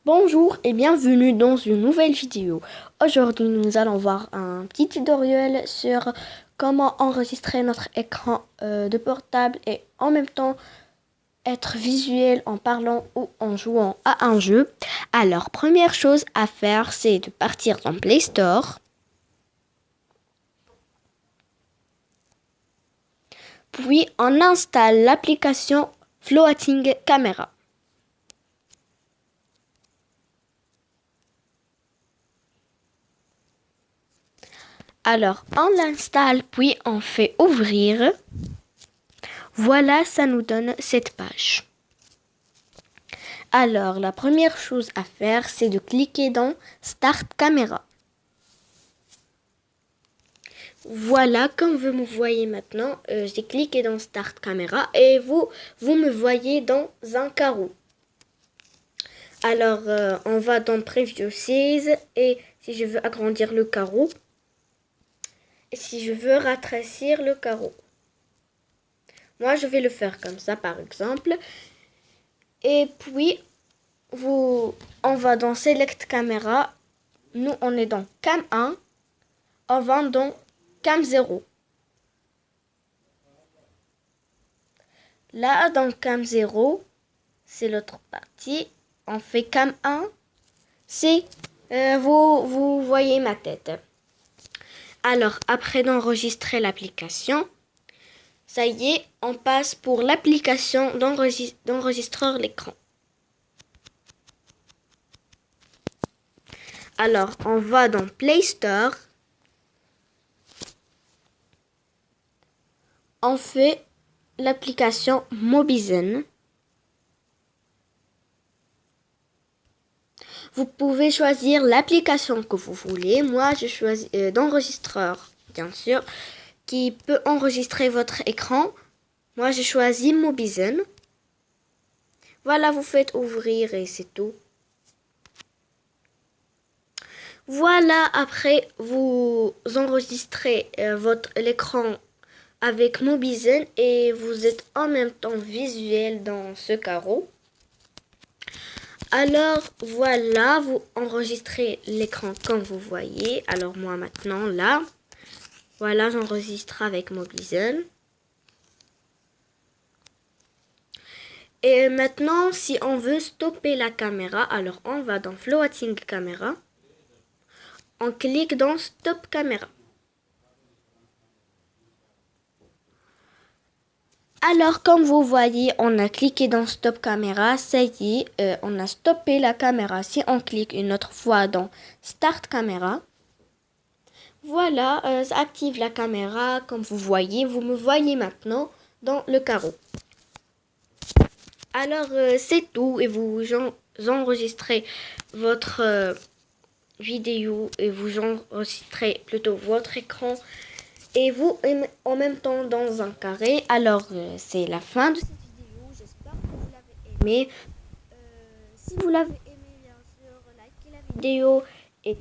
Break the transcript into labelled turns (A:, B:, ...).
A: Bonjour et bienvenue dans une nouvelle vidéo. Aujourd'hui, nous allons voir un petit tutoriel sur comment enregistrer notre écran de portable et en même temps être visuel en parlant ou en jouant à un jeu. Alors, première chose à faire, c'est de partir dans Play Store. Puis, on installe l'application Floating Camera. Alors, on l'installe, puis on fait ouvrir. Voilà, ça nous donne cette page. Alors, la première chose à faire, c'est de cliquer dans Start Camera. Voilà, comme vous me voyez maintenant, j'ai cliqué dans Start Camera et vous me voyez dans un carreau. Alors, on va dans Preview Size et si je veux agrandir le carreau, et si je veux rétrécir le carreau. Moi, je vais le faire comme ça, par exemple. Et puis, on va dans Select Camera. Nous, on est dans Cam 1. On va dans Cam 0. Là, dans Cam 0, c'est l'autre partie. On fait Cam 1. C'est, vous voyez ma tête. Alors, après d'enregistrer l'application, ça y est, on passe pour l'application d'enregistreur l'écran. Alors, on va dans Play Store. On fait l'application Mobizen. Vous pouvez choisir l'application que vous voulez. Moi, je choisis d'enregistreur, bien sûr, qui peut enregistrer votre écran. Moi, j'ai choisi Mobizen. Voilà, vous faites ouvrir et c'est tout. Voilà, après, vous enregistrez l'écran avec Mobizen et vous êtes en même temps visuel dans ce carreau. Alors voilà, vous enregistrez l'écran comme vous voyez. Alors moi maintenant là, voilà, j'enregistre avec Mobizen. Et maintenant, si on veut stopper la caméra, alors on va dans Floating Camera. On clique dans Stop Camera. Alors, comme vous voyez, on a cliqué dans Stop Camera. Ça y est, on a stoppé la caméra. Si on clique une autre fois dans Start Camera, voilà, ça active la caméra. Comme vous voyez, vous me voyez maintenant dans le carreau. Alors, c'est tout. Et vous enregistrez votre vidéo et vous enregistrez plutôt votre écran. Et vous, en même temps, dans un carré. Alors, c'est la fin de cette vidéo. J'espère que vous l'avez aimé. Si vous l'avez aimé, bien sûr, likez la vidéo et